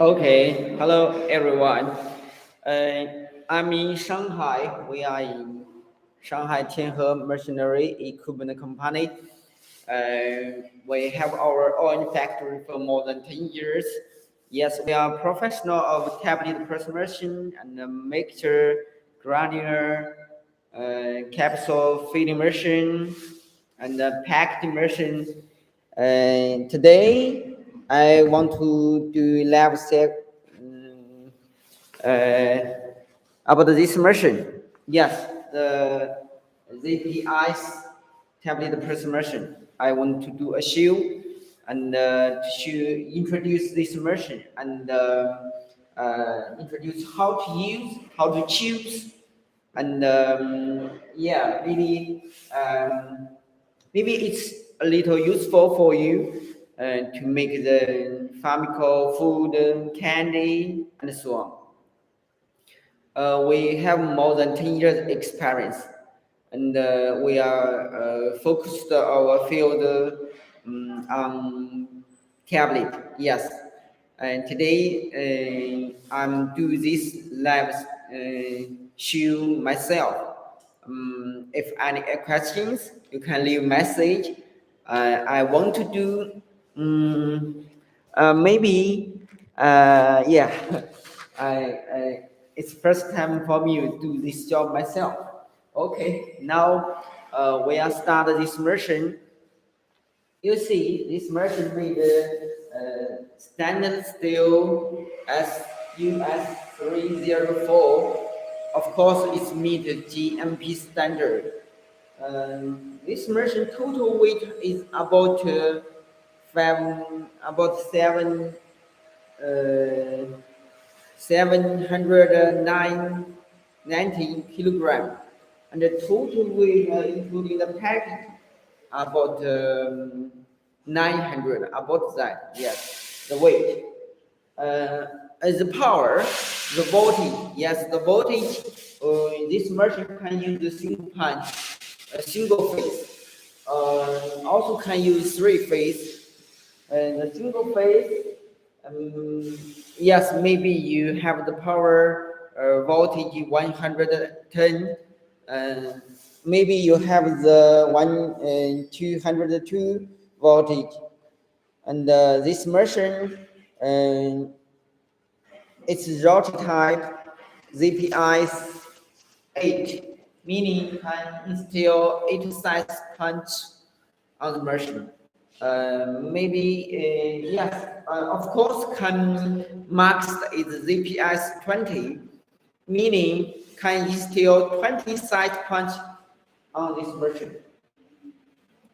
Okay, hello everyone. I'm in Shanghai. We are in Shanghai Tianhe Machinery Equipment Company. We have our own factory for more than 10 years. Yes, we are professional of tablet press machine and mixture, granular, capsule feeding machine, and packaging machine. Today, I want to do lab set uh, about this machine. Yes, the ZPI's tablet press machine. I want to do a show and to introduce this machine and introduce how to use, how to choose, and yeah, really maybe it's a little useful for you to make the pharmaceutical food, candy, and so on. We have more than 10 years experience, and we are focused our field on tablet. Yes, and today I'm do this lab shoe myself. If any questions, you can leave message. I want to do maybe yeah. I it's first time for me to do this job myself. Okay, now we are start this machine. You see, this machine made stainless steel SUS 304. Of course, it's meet the GMP standard. This machine total weight is about about uh, 790 kilogram, and the total weight, including the package, about 900, about that, yes, the weight. As the power, the voltage, yes, the voltage, this machine can use a single punch, a single phase. Also can use three phase, and the single phase, um, yes, maybe you have the power voltage 110, uh, maybe you have the 202 voltage, and this machine, uh, it's rotary type ZPI 8, meaning can install 8 size punch on the machine. Maybe yes, of course, can max is ZPS 20, meaning can install 20 side punch on this machine,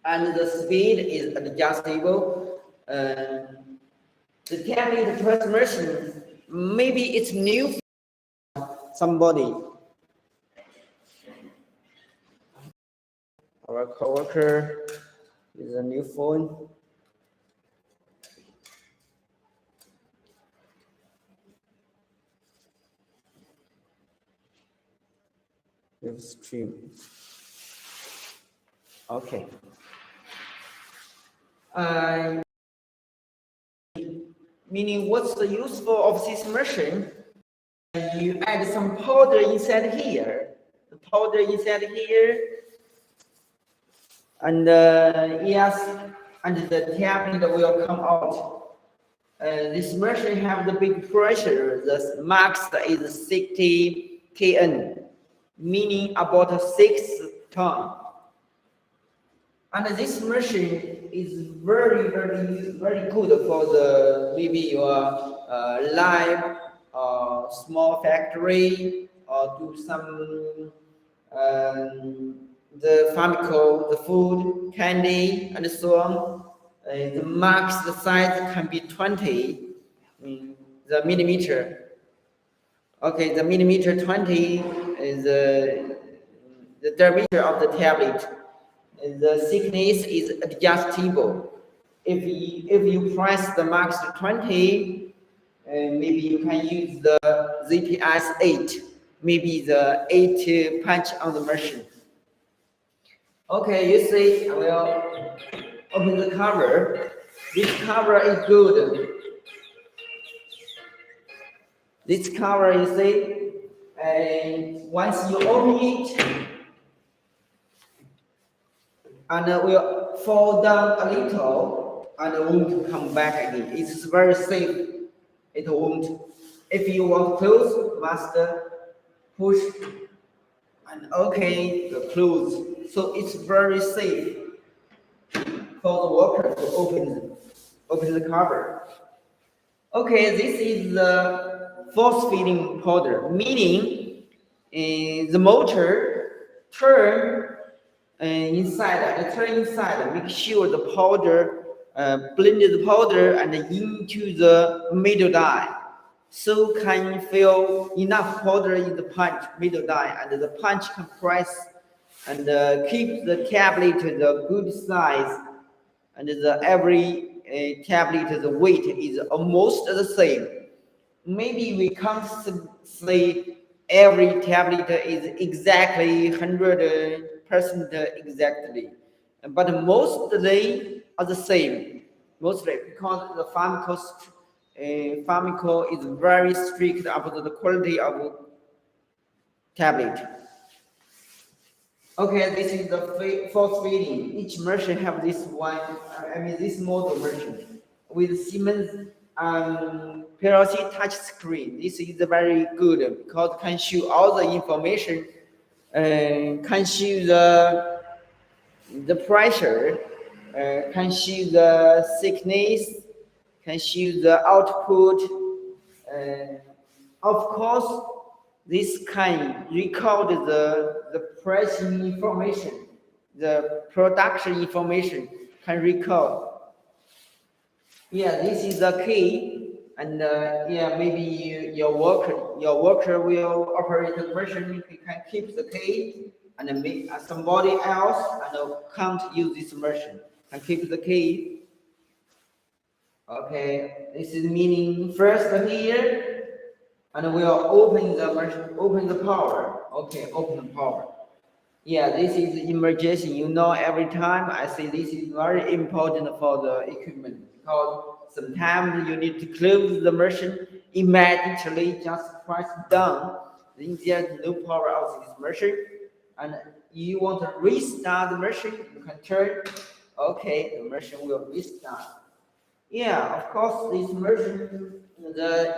and the speed is adjustable. The tablet press machine, maybe it's new for somebody. Our coworker with a new phone. With stream. Okay. Uh, Meaning, what's the useful of this machine? You add some powder inside here. The powder inside here, and yes, and the tablet will come out. This machine have the big pressure. The max is 60 kN, meaning about 6 tons. And this machine is very good for the maybe your live small factory, or do some the pharmaceutical, the food, candy, and so on. The max the size can be 20, the millimeter. Okay, the millimeter 20 is the diameter of the tablet. The thickness is adjustable. If you press the max 20, maybe you can use the ZPS 8, maybe the 8 punch on the machine. Okay, you see, I will open the cover. This cover is good. This cover, you see, and once you open it, and will fall down a little and won't come back again. It's very safe. It won't. If you want to close, must push and okay the close. So it's very safe for the worker to open the cover. Okay, this is the force feeding powder, meaning the motor turn inside, make sure the powder, blend the powder and into the middle die. So can fill enough powder in the punch middle die, and the punch can press and keep the tablet the good size, and the every tablet the weight is almost the same. Maybe we can't say every tablet is exactly 100% exactly, but mostly are the same. Mostly because the pharmaco is very strict about the quality of tablet. Okay, this is the force feeding. Each merchant have this one, this model merchant with Siemens PLC touch screen. This is very good because can show all the information, can show the pressure, can show the thickness, can show the output. Of course, this can record the pricing information, the production information can record. Yeah, this is the key, and yeah, maybe your worker will operate the machine. He can keep the key, and make somebody else and can't use this machine can keep the key. Okay, this is meaning first here, and we'll open the machine, open the power. Okay, open the power. Yeah, this is emergency. You know, every time I say this is very important for the equipment because sometimes you need to close the machine immediately, just press down. Then there's no power out of this machine, and you want to restart the machine, you can turn. Okay, the machine will restart. Yeah, of course, this machine, the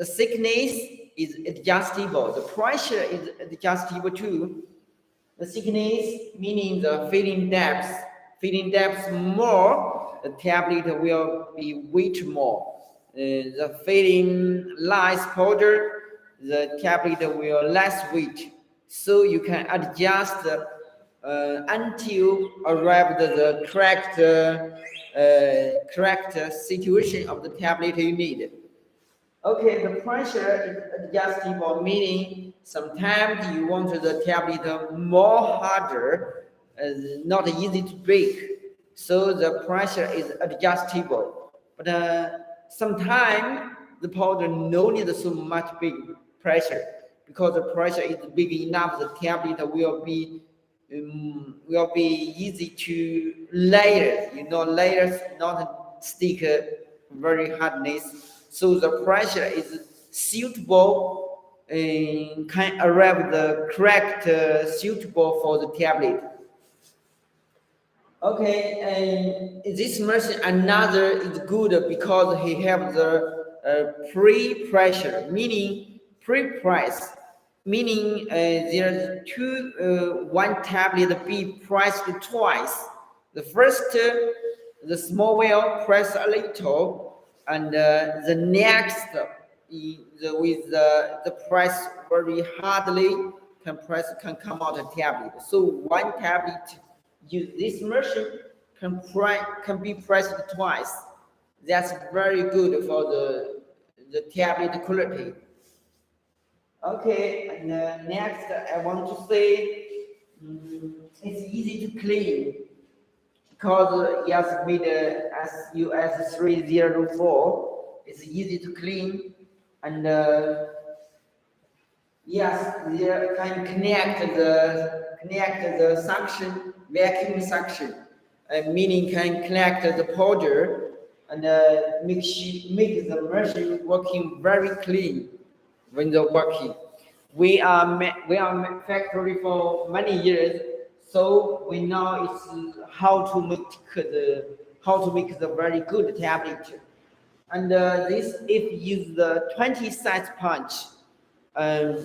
thickness is adjustable. The pressure is adjustable too. The thickness meaning the filling depth. Filling depth more, the tablet will be weight more. The filling lies powder, the tablet will less weight. So you can adjust until arrive the correct situation of the tablet you need. Okay, the pressure is adjustable, meaning sometimes you want the tablet more harder, not easy to break. So the pressure is adjustable. But sometimes the powder no need so much big pressure because the pressure is big enough. The tablet will be easy to layer. Layers not stick very hardness. So the pressure is suitable and can arrive the correct suitable for the tablet. Okay, and this machine another is good because he have the pre-pressure, meaning pre-press, meaning there's one tablet be pressed twice. The first, the small wheel press a little, and the next with the press very hardly can come out a tablet. So one tablet use this machine can be pressed twice. That's very good for the tablet quality. Okay, and next I want to say it's easy to clean because yes, with SUS 304, it's easy to clean, and yes, they can connect the suction vacuum suction, meaning can connect the powder and make the machine working very clean when they're working. We are factory for many years, so we know it's how to make the very good tablet. And this if use the 20 size punch, um,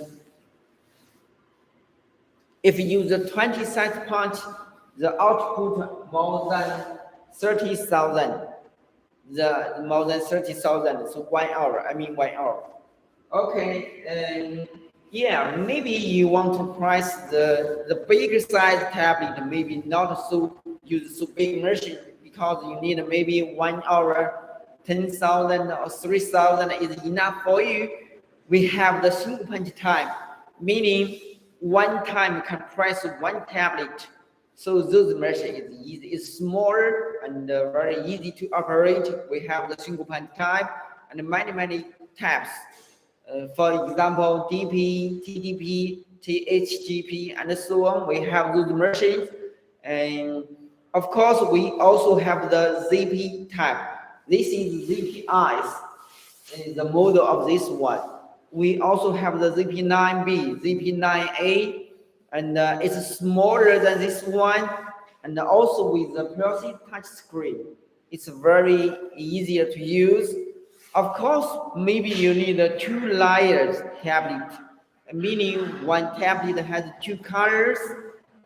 if you use the 20 size punch, the output more than 30,000. The more than 30,000. So 1 hour. I mean 1 hour. Okay. Yeah, maybe you want to price the bigger size tablet. Maybe not so use so big machine because you need maybe 1 hour. 10,000 or 3,000 is enough for you. We have the single punch time, meaning one time can press one tablet. So those machine is easy, it's smaller and very easy to operate. We have the single punch time and many tabs. For example, DP, TDP, THGP, and so on. We have those machines, and of course, we also have the ZP type. This is ZPIs, the model of this one. We also have the ZP9B, ZP9A, and it's smaller than this one, and also with the PLC touch screen. It's very easier to use. Of course, maybe you need a 2 layers tablet, meaning one tablet has 2 colors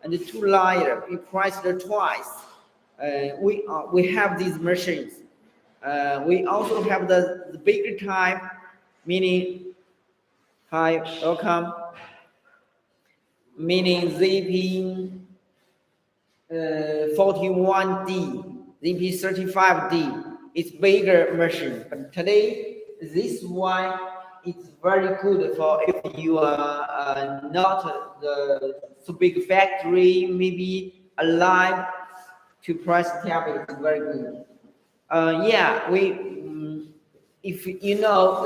and 2 layers. We priced it twice. We have these machines. We also have the bigger type, meaning, hi, welcome, meaning ZP 41D, ZP 35D. It's bigger machine, but today this one is very good for if you are not the so big factory, maybe alive to price tablet is very good. Yeah, if you know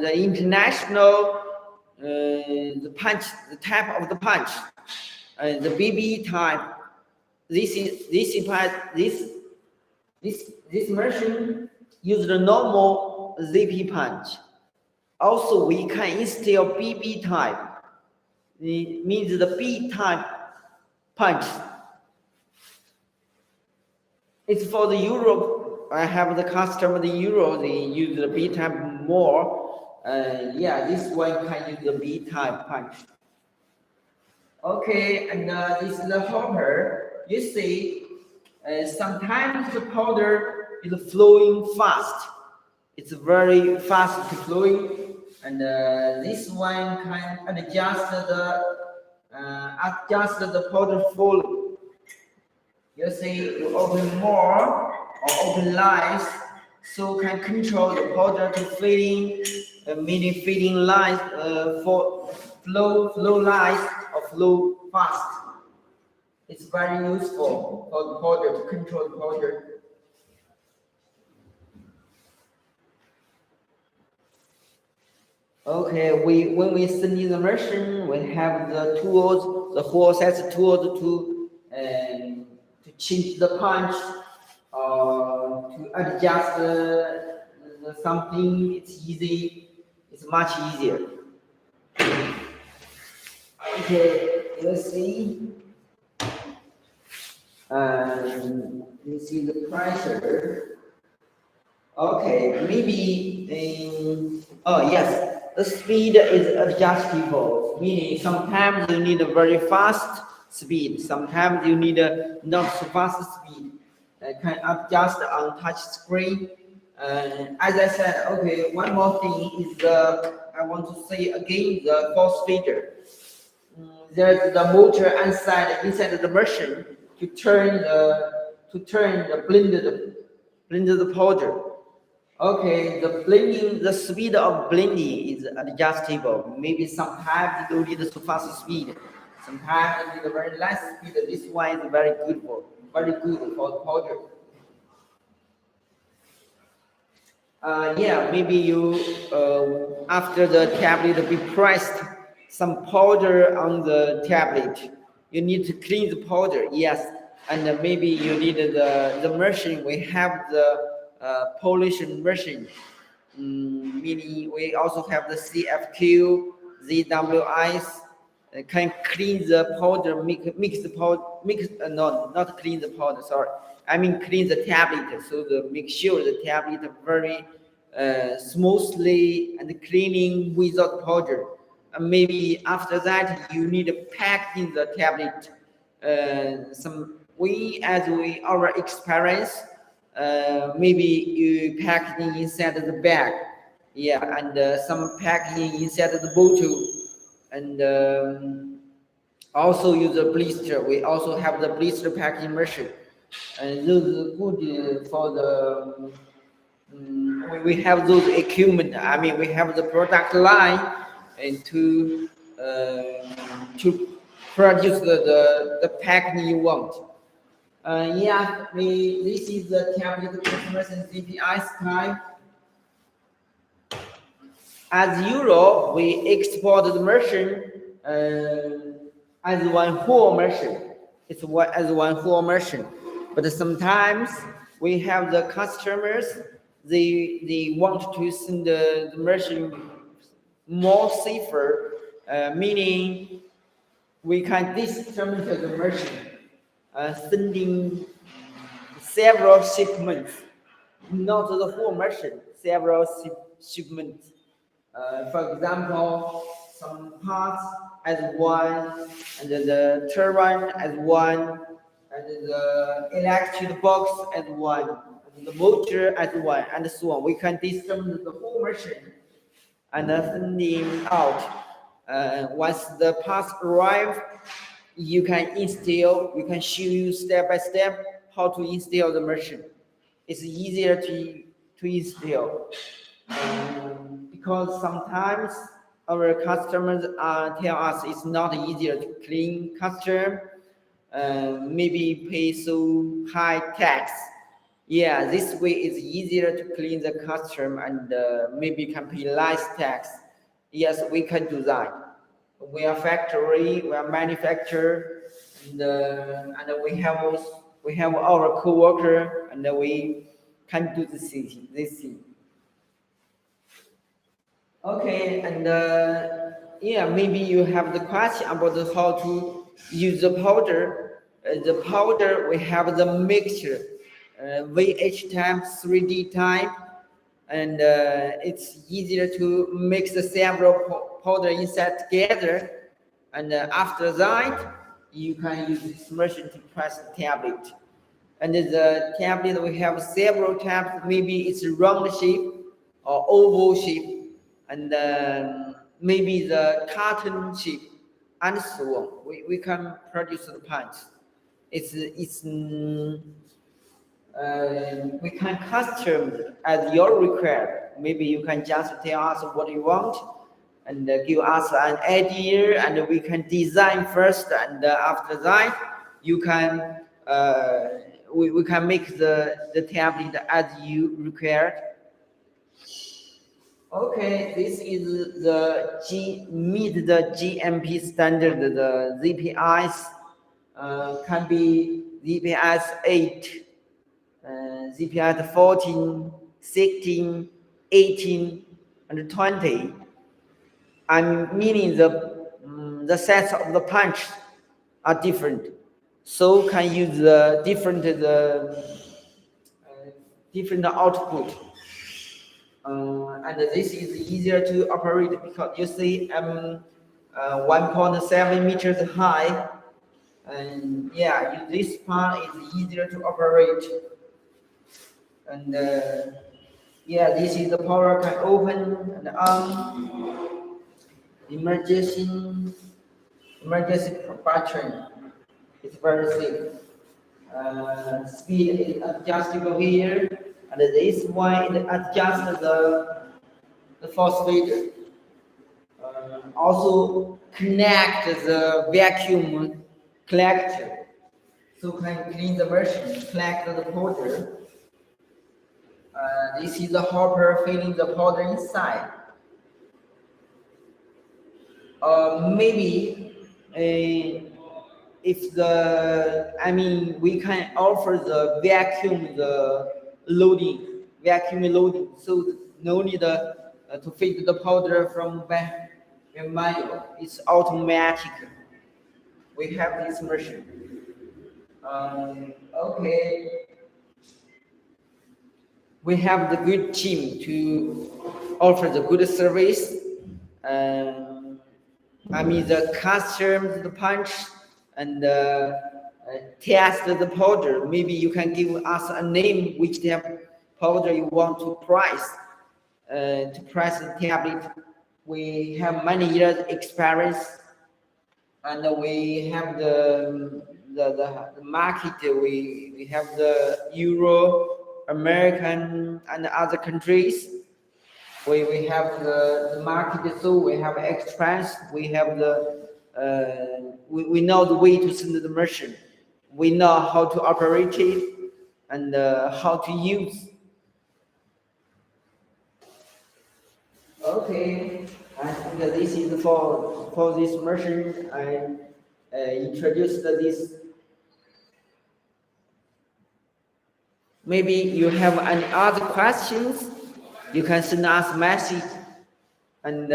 the international the type of the punch, the BB type. This machine uses the normal ZP punch. Also, we can install BB type. It means the B type punch. It's for the Europe. I have the customer in Europe. They use the B type more. Yeah, this one can use the B type punch. Okay, and this is the hopper. You see, sometimes the powder is flowing fast. It's very fast to flowing, and this one can adjust the powder flow. You see, you open more or open lines, so can control the powder to feeding, meaning feeding lines for flow lines or flow fast. It's very useful for the powder to control the powder. Okay, when we send in the machine, we have the tools, the whole set of tools to change the punch, to adjust something. It's easy. It's much easier. Okay, let's see. You see the pressure. Okay, maybe oh yes, the speed is adjustable, meaning sometimes you need a very fast speed, sometimes you need a not so fast speed. Can adjust on touch screen. As I said, okay, one more thing is I want to say again the force feeder. There's the motor inside the machine to turn the blended powder. Okay, the speed of blending is adjustable. Maybe sometimes you need so fast speed, sometimes you need a very light speed. This one is very good for the powder. Yeah, maybe you after the tablet be pressed some powder on the tablet. You need to clean the powder, yes, and maybe you need the machine. We have the pollution machine. Meaning we also have the CFQ, ZWIs, can clean the powder, mix the powder, no, not clean the powder, sorry. I mean clean the tablet, so make sure the tablet very smoothly and cleaning without powder. And maybe after that you need to pack in the tablet. As our experience, maybe you pack it inside of the bag, yeah, and some packing inside of the bottle, and also use a blister. We also have the blister packing machine, and those are good for the. We have those equipment. I mean, we have the product line, and to produce the packaging you want. Yeah, this is the tablet customers and ZPI Sky. As Europe, we export the machine as one whole machine. As one whole machine. But sometimes we have the customers, they want to send the machine more safer, meaning we can distribute the machine, sending several shipments, not the whole machine, several shipments. For example, some parts as one, and the turbine as one, and the electric box as one, and the motor as one, and so on. We can disassemble the whole machine and send them out. Once the parts arrive, you can install. We can show you step by step how to install the machine. It's easier to install. Because sometimes our customers tell us it's not easier to clean custom, maybe pay so high tax. Yeah, this way is easier to clean the custom and maybe can pay less tax. Yes, we can do that. We are factory, we are manufacturer, and we have our co-worker, and we can do this thing. Okay, and yeah, maybe you have the question about how to use the powder. The powder, we have the mixture, VH type, 3D type, and it's easier to mix the several powder inside together. And after that, you can use this machine to press the tablet. And the tablet, we have several types. Maybe it's a round shape or oval shape, and maybe the carton shape, and so on. We can produce the parts. We can custom as your require. Maybe you can just tell us what you want and give us an idea, and we can design first, and after that you can we can make the tablet as you required. Okay, this is meet the GMP standard. The ZPIs can be ZPIs 8, ZPIs 14, 16, 18, and 20. And meaning the size of the punch are different, so can use the different output. And this is easier to operate because you see 1.7 meters high, and yeah, this part is easier to operate. And yeah, this is the power can open and on. Emergency button. It's very safe. Speed is adjustable here, and this one it adjusts the force fader. Also connect the vacuum collector, so can clean the machine, collect the powder. This is the hopper filling the powder inside. Maybe if we can offer the vacuum the loading. vacuum loading, so no need to feed the powder from back manual. It's automatic. We have this machine. Okay, we have the good team to offer the good service. I mean the custom, the punch, and test the powder. Maybe you can give us a name which type powder you want to price. To price the tablet, we have many years experience, and we have the market. We have the Euro, American, and other countries. We have the market, so we have experience. We have we know the way to send the machine. We know how to operate it and how to use. Okay, I think that this is for this machine. I introduced this. Maybe you have any other questions, you can send us a message, and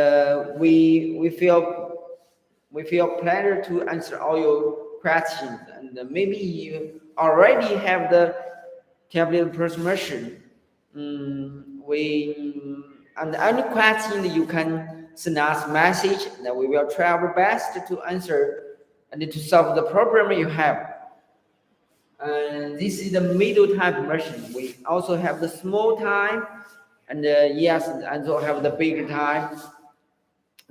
we feel pleasure to answer all your questions. And maybe you already have the tablet person machine. And any question you can send us a message, that we will try our best to answer and to solve the problem you have. And this is the middle type machine. We also have the small type, and yes, and also have the bigger type,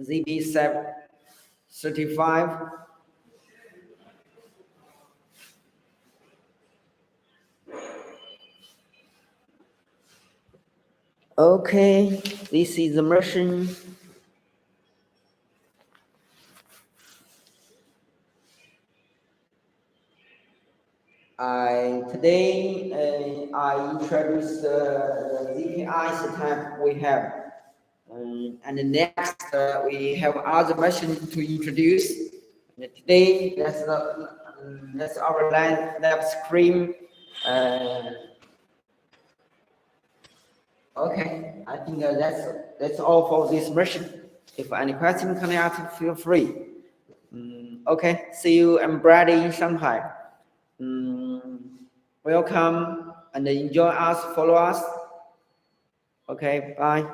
ZB735. Okay, this is the machine. Today I introduced the ZPI type we have, and the next we have other machines to introduce. And today that's our lab screen. Okay, I think that's all for this machine. If any question can ask, feel free. Okay, see you. I'm Brady in Shanghai. Welcome and enjoy us, follow us. Okay, bye.